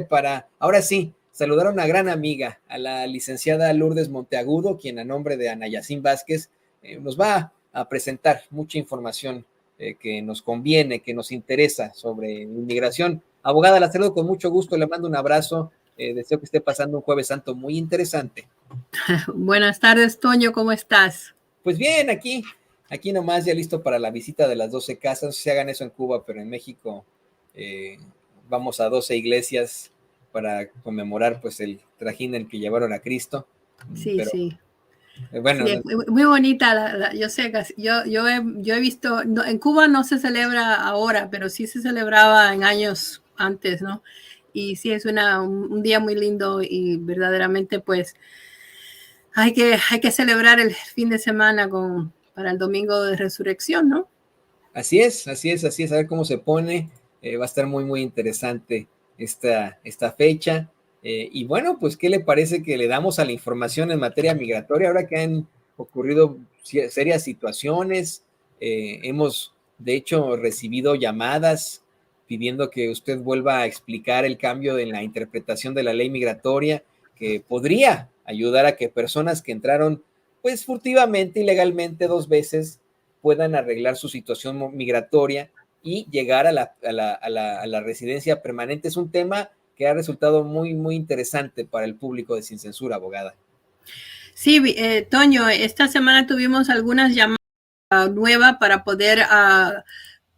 para, ahora sí, saludar a una gran amiga, a la licenciada Lourdes Monteagudo, quien a nombre de Ana Yacín Vázquez nos va a presentar mucha información que nos conviene, que nos interesa sobre inmigración. Abogada, la saludo con mucho gusto, le mando un abrazo, deseo que esté pasando un Jueves Santo muy interesante. Buenas tardes, Toño, ¿cómo estás? Pues bien, aquí nomás ya listo para la visita de las 12 casas, no sé si hagan eso en Cuba, pero en México vamos a 12 iglesias para conmemorar pues el trajín en el que llevaron a Cristo. Sí, pero, sí. Bueno, sí, muy bonita, yo sé que yo he visto, no, en Cuba no se celebra ahora, pero sí se celebraba en años antes, ¿no? Y sí, es un día muy lindo y verdaderamente pues hay que celebrar el fin de semana para el domingo de resurrección, ¿no? Así es, a ver cómo se pone, va a estar muy, muy interesante esta fecha. Y bueno, pues, ¿qué le parece que le damos a la información en materia migratoria? Ahora que han ocurrido serias situaciones, hemos, de hecho, recibido llamadas pidiendo que usted vuelva a explicar el cambio en la interpretación de la ley migratoria, que podría ayudar a que personas que entraron, pues, furtivamente, ilegalmente 2 veces, puedan arreglar su situación migratoria y llegar a la residencia permanente. Es un tema que ha resultado muy, muy interesante para el público de Sin Censura, abogada. Sí, Toño, esta semana tuvimos algunas llamadas nuevas para poder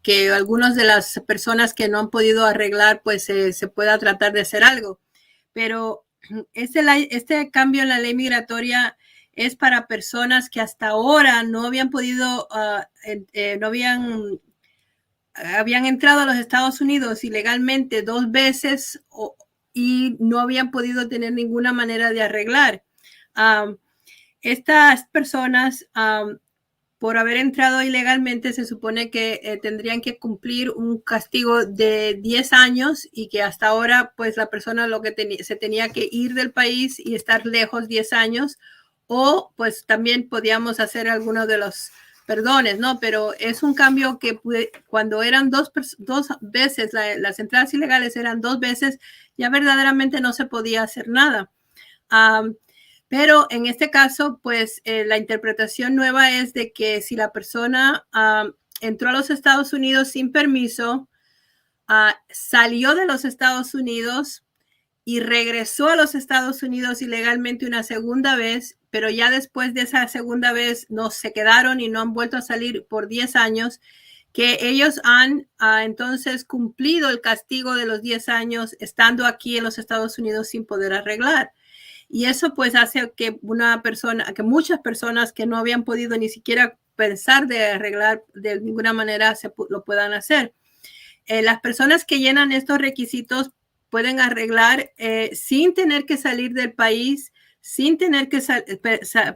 que algunas de las personas que no han podido arreglar, pues se pueda tratar de hacer algo. Pero este cambio en la ley migratoria es para personas que hasta ahora no habían podido, no habían entrado a los Estados Unidos ilegalmente 2 veces y no habían podido tener ninguna manera de arreglar. Estas personas, por haber entrado ilegalmente, se supone que tendrían que cumplir un castigo de 10 años y que hasta ahora, pues la persona se tenía que ir del país y estar lejos 10 años, o pues también podíamos hacer algunos de los perdones, ¿no? Pero es un cambio que cuando eran dos veces, las entradas ilegales eran 2 veces, ya verdaderamente no se podía hacer nada. Pero en este caso, pues la interpretación nueva es de que si la persona entró a los Estados Unidos sin permiso, salió de los Estados Unidos y regresó a los Estados Unidos ilegalmente una segunda vez, pero ya después de esa segunda vez no se quedaron y no han vuelto a salir por 10 años, que ellos han entonces cumplido el castigo de los 10 años estando aquí en los Estados Unidos sin poder arreglar. Y eso pues hace que muchas personas que no habían podido ni siquiera pensar de arreglar de ninguna manera lo puedan hacer. Las personas que llenan estos requisitos pueden arreglar sin tener que salir del país, sin tener que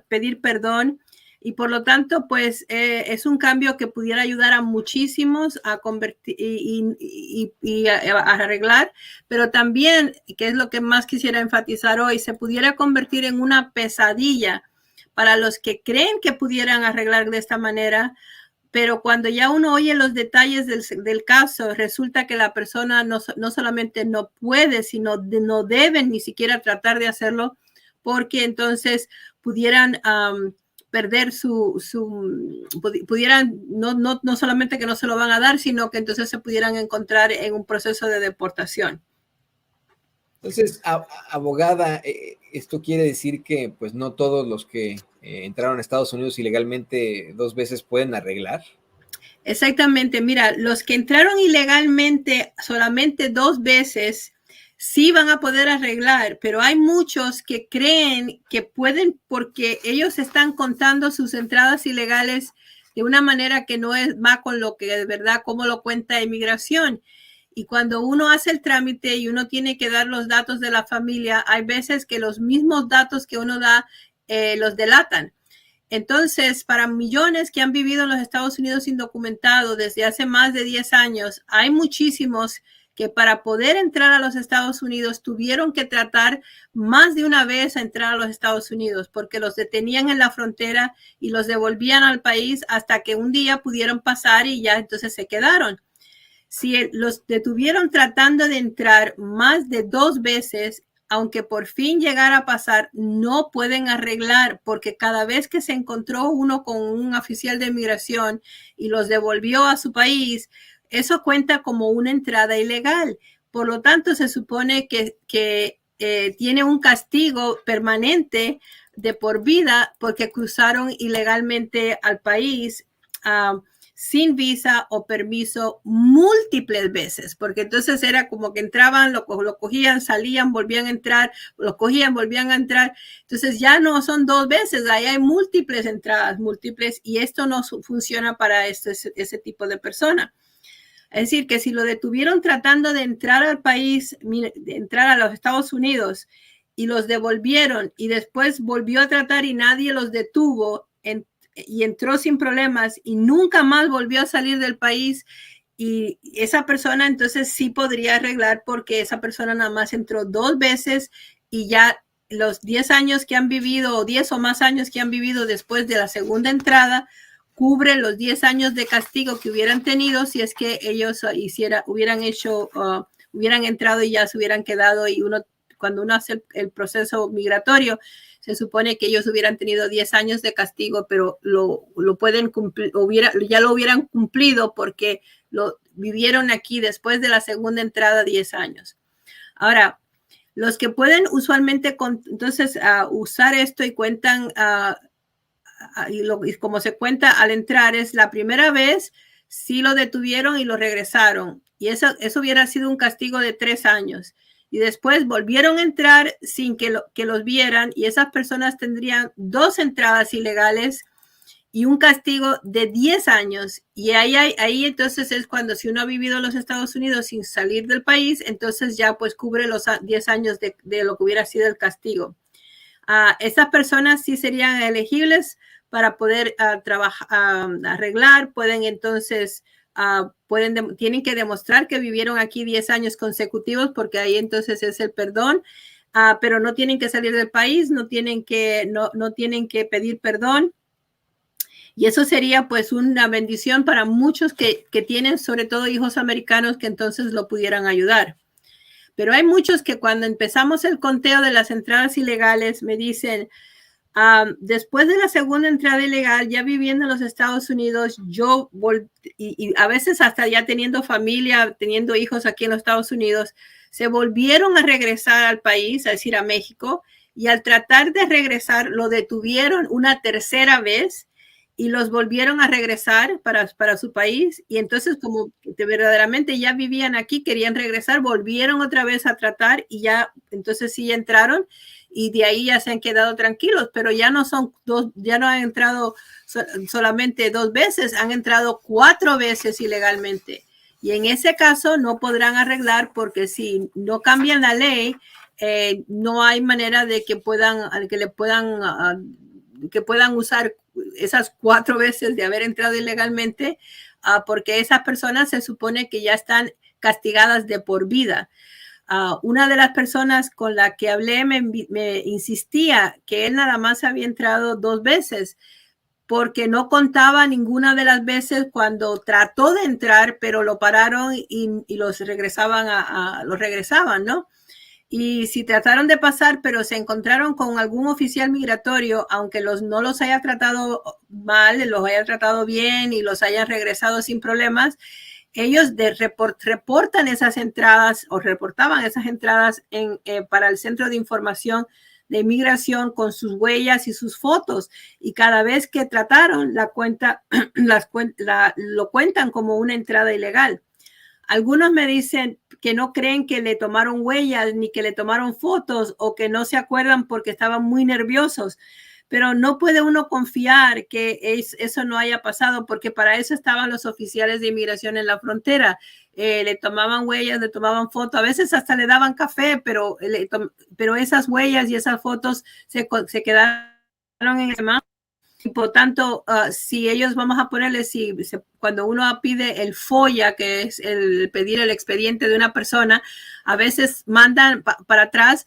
pedir perdón, y por lo tanto, pues es un cambio que pudiera ayudar a muchísimos a convertir y a arreglar, pero también, que es lo que más quisiera enfatizar hoy, se pudiera convertir en una pesadilla para los que creen que pudieran arreglar de esta manera, pero cuando ya uno oye los detalles del caso, resulta que la persona no solamente no puede, sino no deben ni siquiera tratar de hacerlo, porque entonces pudieran perder pudieran, no solamente que no se lo van a dar, sino que entonces se pudieran encontrar en un proceso de deportación. Entonces, abogada, esto quiere decir que pues no todos los que entraron a Estados Unidos ilegalmente 2 veces pueden arreglar. Exactamente, mira, los que entraron ilegalmente solamente 2 veces sí van a poder arreglar, pero hay muchos que creen que pueden porque ellos están contando sus entradas ilegales de una manera que no va con lo que de verdad como lo cuenta inmigración. Y cuando uno hace el trámite y uno tiene que dar los datos de la familia, hay veces que los mismos datos que uno da los delatan. Entonces, para millones que han vivido en los Estados Unidos indocumentados desde hace más de 10 años, hay muchísimos que para poder entrar a los Estados Unidos tuvieron que tratar más de una vez a entrar a los Estados Unidos porque los detenían en la frontera y los devolvían al país hasta que un día pudieron pasar y ya entonces se quedaron. Si los detuvieron tratando de entrar más de 2 veces, aunque por fin llegara a pasar, no pueden arreglar, porque cada vez que se encontró uno con un oficial de inmigración y los devolvió a su país, eso cuenta como una entrada ilegal. Por lo tanto, se supone que tiene un castigo permanente de por vida porque cruzaron ilegalmente al país sin visa o permiso múltiples veces, porque entonces era como que entraban, lo cogían, salían, volvían a entrar, lo cogían, volvían a entrar. Entonces ya no son 2 veces, ahí hay múltiples entradas, múltiples, y esto no funciona para ese tipo de persona. Es decir, que si lo detuvieron tratando de entrar al país, de entrar a los Estados Unidos, y los devolvieron y después volvió a tratar y nadie los detuvo y entró sin problemas y nunca más volvió a salir del país, y esa persona entonces sí podría arreglar, porque esa persona nada más entró 2 veces y ya los 10 años que han vivido o 10 o más años que han vivido después de la segunda entrada cubre los 10 años de castigo que hubieran tenido si es que ellos hubieran entrado y ya se hubieran quedado, y cuando uno hace el proceso migratorio, se supone que ellos hubieran tenido 10 años de castigo, pero lo pueden cumplir, ya lo hubieran cumplido porque lo vivieron aquí después de la segunda entrada 10 años. Ahora, los que pueden usualmente entonces usar esto y cuentan, y como se cuenta al entrar, es la primera vez sí lo detuvieron y lo regresaron, y eso hubiera sido un castigo de 3 años. Y después volvieron a entrar sin que los vieran, y esas personas tendrían 2 entradas ilegales y un castigo de 10 años. Y ahí entonces es cuando, si uno ha vivido en los Estados Unidos sin salir del país, entonces ya pues cubre los 10 años de lo que hubiera sido el castigo. Esas personas sí serían elegibles para poder arreglar. Pueden entonces tienen que demostrar que vivieron aquí 10 años consecutivos, porque ahí entonces es el perdón, pero no tienen que salir del país, no tienen que pedir perdón, y eso sería pues una bendición para muchos que tienen sobre todo hijos americanos, que entonces lo pudieran ayudar. Pero hay muchos que cuando empezamos el conteo de las entradas ilegales me dicen, después de la segunda entrada ilegal, ya viviendo en los Estados Unidos, y a veces hasta ya teniendo familia, teniendo hijos aquí en los Estados Unidos, se volvieron a regresar al país, es decir, a México, y al tratar de regresar, lo detuvieron una tercera vez y los volvieron a regresar para su país. Y entonces, como verdaderamente ya vivían aquí, querían regresar, volvieron otra vez a tratar y ya, entonces sí entraron, y de ahí ya se han quedado tranquilos, pero ya no son ya no han entrado solamente 2 veces, han entrado 4 veces ilegalmente. Y en ese caso no podrán arreglar, porque si no cambian la ley, no hay manera de que puedan usar esas 4 veces de haber entrado ilegalmente, porque esas personas se supone que ya están castigadas de por vida. Una de las personas con la que hablé me insistía que él nada más había entrado 2 veces, porque no contaba ninguna de las veces cuando trató de entrar, pero lo pararon y los regresaban, ¿no? Y si trataron de pasar, pero se encontraron con algún oficial migratorio, aunque no los haya tratado mal, los haya tratado bien y los hayan regresado sin problemas, ellos reportan esas entradas, o reportaban esas entradas para el Centro de Información de Inmigración con sus huellas y sus fotos, y cada vez que trataron lo cuentan como una entrada ilegal. Algunos me dicen que no creen que le tomaron huellas ni que le tomaron fotos, o que no se acuerdan porque estaban muy nerviosos. Pero no puede uno confiar que eso no haya pasado, porque para eso estaban los oficiales de inmigración en la frontera. Le tomaban huellas, le tomaban fotos, a veces hasta le daban café, pero esas huellas y esas fotos se quedaron en el mapa. Y por tanto, si ellos, vamos a ponerle, cuando uno pide el FOIA, que es el pedir el expediente de una persona, a veces mandan para atrás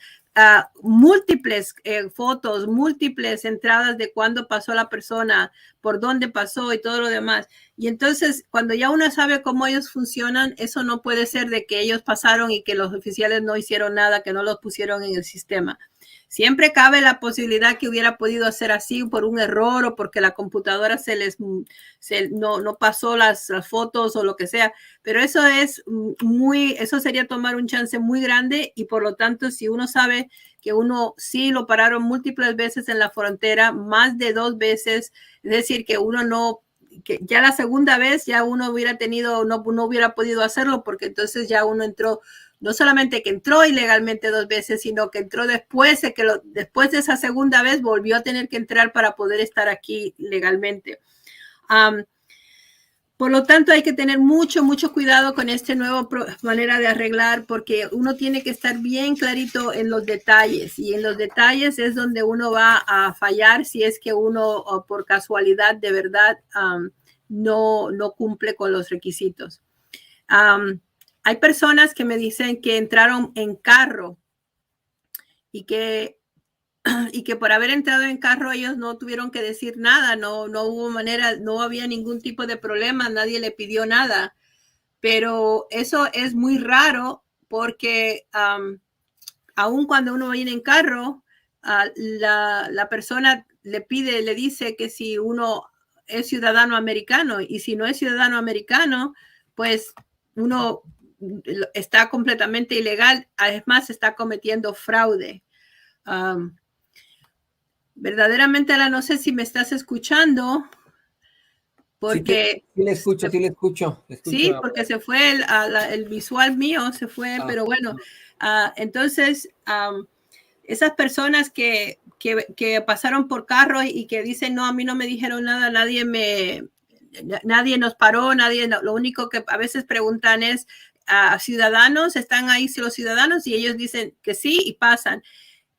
múltiples fotos, múltiples entradas de cuándo pasó la persona, por dónde pasó y todo lo demás. Y entonces, cuando ya uno sabe cómo ellos funcionan, eso no puede ser de que ellos pasaron y que los oficiales no hicieron nada, que no los pusieron en el sistema. Siempre cabe la posibilidad que hubiera podido hacer así por un error o porque la computadora no pasó las fotos o lo que sea, pero eso eso sería tomar un chance muy grande y por lo tanto, si uno sabe que uno sí lo pararon múltiples veces en la frontera, más de 2 veces, es decir, que uno no, que ya la segunda vez ya uno hubiera tenido, no hubiera podido hacerlo porque entonces ya uno entró, no solamente que entró ilegalmente 2 veces, sino que entró después después de esa segunda vez volvió a tener que entrar para poder estar aquí legalmente. Por lo tanto, hay que tener mucho cuidado con esta nueva manera de arreglar porque uno tiene que estar bien clarito en los detalles y en los detalles es donde uno va a fallar si es que uno por casualidad de verdad no cumple con los requisitos. Hay personas que me dicen que entraron en carro y que por haber entrado en carro ellos no tuvieron que decir nada, no hubo manera, no había ningún tipo de problema, nadie le pidió nada. Pero eso es muy raro porque aun cuando uno viene en carro, la persona le dice que si uno es ciudadano americano y si no es ciudadano americano, pues uno está completamente ilegal, además está cometiendo fraude. Verdaderamente, no sé si me estás escuchando, porque... Sí, le escucho. Sí, porque se fue el visual mío, se fue, pero bueno, entonces esas personas que pasaron por carro y que dicen, no, a mí no me dijeron nada, nadie nos paró, lo único que a veces preguntan es, ¿ciudadanos están ahí los ciudadanos? Y ellos dicen que sí y pasan.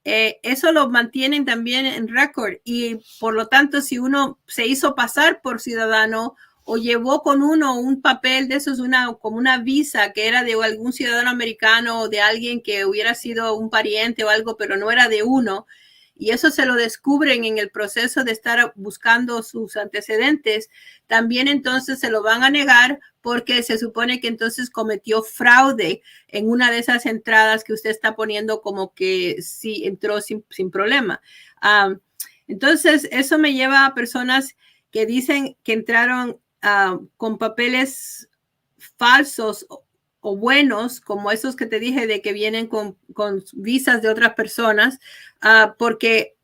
Eso lo mantienen también en récord y por lo tanto si uno se hizo pasar por ciudadano o llevó con uno un papel de esos, como una visa que era de algún ciudadano americano o de alguien que hubiera sido un pariente o algo, pero no era de uno, y eso se lo descubren en el proceso de estar buscando sus antecedentes, también entonces se lo van a negar porque se supone que entonces cometió fraude en una de esas entradas que usted está poniendo como que sí entró sin problema. Entonces, eso me lleva a personas que dicen que entraron con papeles falsos o buenos, como esos que te dije de que vienen con visas de otras personas, porque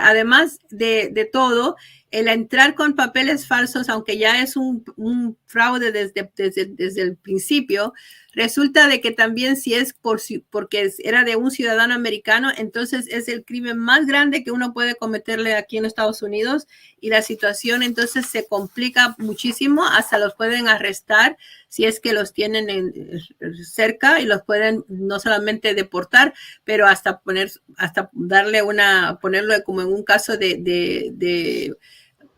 además de todo, el entrar con papeles falsos, aunque ya es un fraude desde el principio, resulta de que también si es porque era de un ciudadano americano, entonces es el crimen más grande que uno puede cometerle aquí en Estados Unidos y la situación entonces se complica muchísimo, hasta los pueden arrestar si es que los tienen cerca y los pueden no solamente deportar, pero hasta ponerlo como en un caso de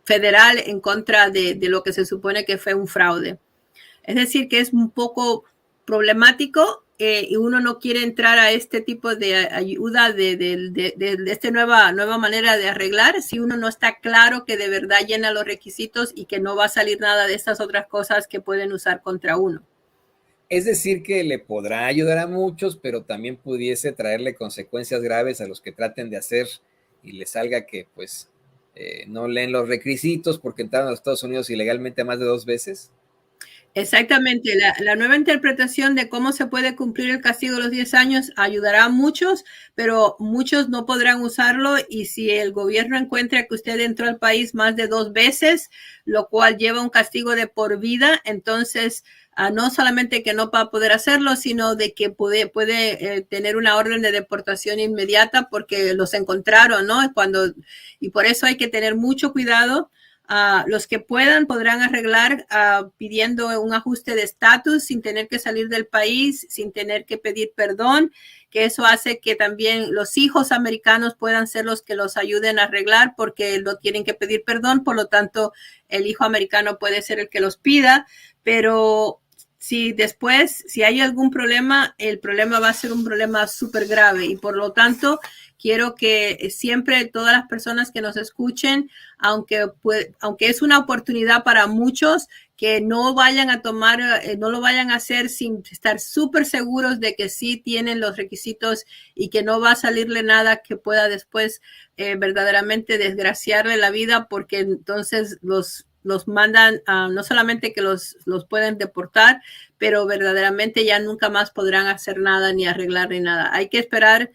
federal en contra de lo que se supone que fue un fraude. Es decir, que es un poco problemático y uno no quiere entrar a este tipo de ayuda de esta nueva manera de arreglar si uno no está claro que de verdad llena los requisitos y que no va a salir nada de estas otras cosas que pueden usar contra uno. Es decir, que le podrá ayudar a muchos, pero también pudiese traerle consecuencias graves a los que traten de hacer y les salga que pues no leen los requisitos porque entraron a los Estados Unidos ilegalmente más de 2 veces. Exactamente, la nueva interpretación de cómo se puede cumplir el castigo de los 10 años ayudará a muchos, pero muchos no podrán usarlo y si el gobierno encuentra que usted entró al país más de 2 veces, lo cual lleva un castigo de por vida, entonces no solamente que no va a poder hacerlo, sino de que puede tener una orden de deportación inmediata porque los encontraron, ¿no? Y por eso hay que tener mucho cuidado. Los que podrán arreglar pidiendo un ajuste de estatus sin tener que salir del país, sin tener que pedir perdón, que eso hace que también los hijos americanos puedan ser los que los ayuden a arreglar porque no tienen que pedir perdón, por lo tanto el hijo americano puede ser el que los pida, pero si después, si hay algún problema, el problema va a ser un problema súper grave y por lo tanto quiero que siempre todas las personas que nos escuchen, aunque es una oportunidad para muchos, que no vayan a tomar, no lo vayan a hacer sin estar súper seguros de que sí tienen los requisitos y que no va a salirle nada que pueda después verdaderamente desgraciarle la vida, porque entonces los mandan, no solamente que los pueden deportar, pero verdaderamente ya nunca más podrán hacer nada ni arreglar ni nada. Hay que esperar.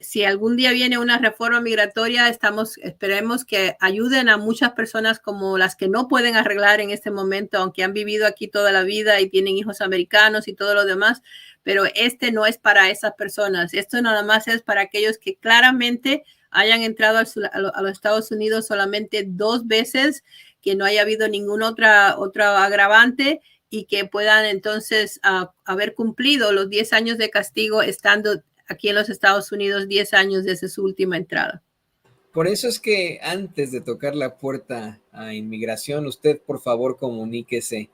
Si algún día viene una reforma migratoria, esperemos que ayuden a muchas personas como las que no pueden arreglar en este momento, aunque han vivido aquí toda la vida y tienen hijos americanos y todo lo demás, pero no es para esas personas. Esto nada más es para aquellos que claramente hayan entrado a los Estados Unidos solamente 2 veces, que no haya habido ningún otro agravante y que puedan entonces haber cumplido los 10 años de castigo estando aquí en los Estados Unidos 10 años desde su última entrada. Por eso es que antes de tocar la puerta a inmigración, usted por favor comuníquese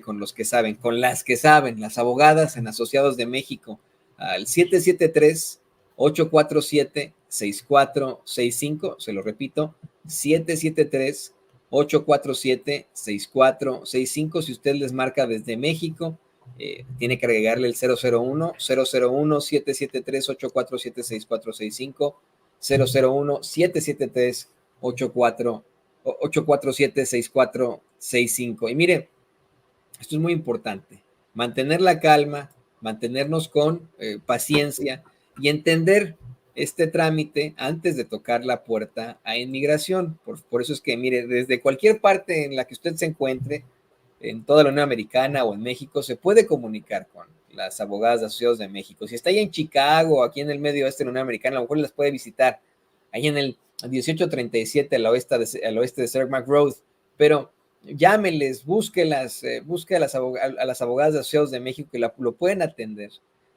con los que saben, con las que saben, las abogadas en Asociados de México, al 773-847-6465, se lo repito, 773-847-6465, si usted les marca desde México, tiene que agregarle el 001-773-847-6465, 001-773-847-6465. Y mire, esto es muy importante, mantener la calma, mantenernos con paciencia y entender este trámite antes de tocar la puerta a inmigración. Por eso es que, mire, desde cualquier parte en la que usted se encuentre, en toda la Unión Americana o en México, se puede comunicar con las abogadas de Asociados de México. Si está ahí en Chicago, aquí en el medio oeste de la Unión Americana, a lo mejor las puede visitar ahí en el 1837 al oeste de Cermak Road, pero llámeles, búsquelas, busque a las abogadas de Asociados de México que lo pueden atender,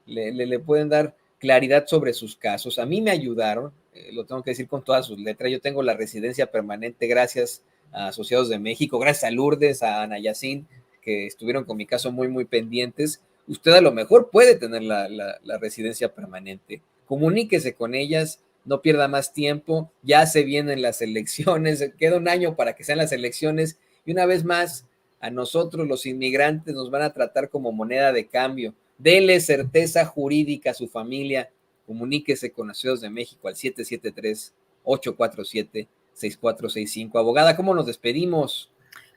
le pueden dar claridad sobre sus casos. A mí me ayudaron, lo tengo que decir con todas sus letras, yo tengo la residencia permanente gracias a Asociados de México, gracias a Lourdes, a Ana Yacín, que estuvieron con mi caso muy, muy pendientes. Usted a lo mejor puede tener la residencia permanente. Comuníquese con ellas, no pierda más tiempo, ya se vienen las elecciones, queda un año para que sean las elecciones y una vez más a nosotros los inmigrantes nos van a tratar como moneda de cambio. Dele certeza jurídica a su familia, comuníquese con Asociados de México al 773-847-6465. Abogada, ¿cómo nos despedimos?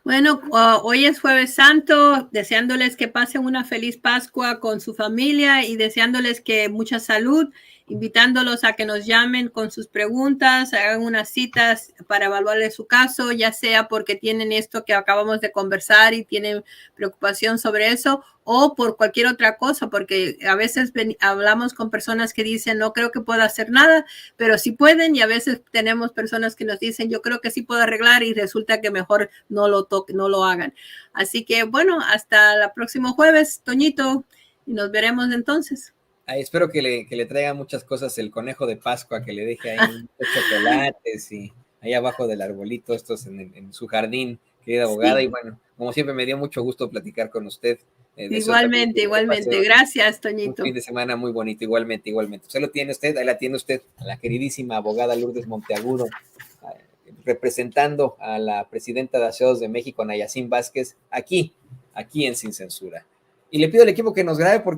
Bueno, hoy es Jueves Santo, deseándoles que pasen una feliz Pascua con su familia y deseándoles que mucha salud, invitándolos a que nos llamen con sus preguntas, hagan unas citas para evaluarles su caso, ya sea porque tienen esto que acabamos de conversar y tienen preocupación sobre eso, o por cualquier otra cosa, porque a veces hablamos con personas que dicen, no creo que pueda hacer nada, pero sí pueden, y a veces tenemos personas que nos dicen, yo creo que sí puedo arreglar, y resulta que mejor no lo hagan. Así que, bueno, hasta el próximo jueves, Toñito, y nos veremos entonces. Espero que le traiga muchas cosas el conejo de Pascua, que le deje ahí muchos chocolates y ahí abajo del arbolito, estos en su jardín, querida abogada. Sí. Y bueno, como siempre me dio mucho gusto platicar con usted. Igualmente. Gracias, Toñito. Un fin de semana muy bonito, igualmente. Usted lo tiene usted, ahí la tiene usted, a la queridísima abogada Lourdes Monteagudo, representando a la presidenta de Asociados de México, Ana Yacín Vázquez, aquí en Sin Censura. Y le pido al equipo que nos grabe porque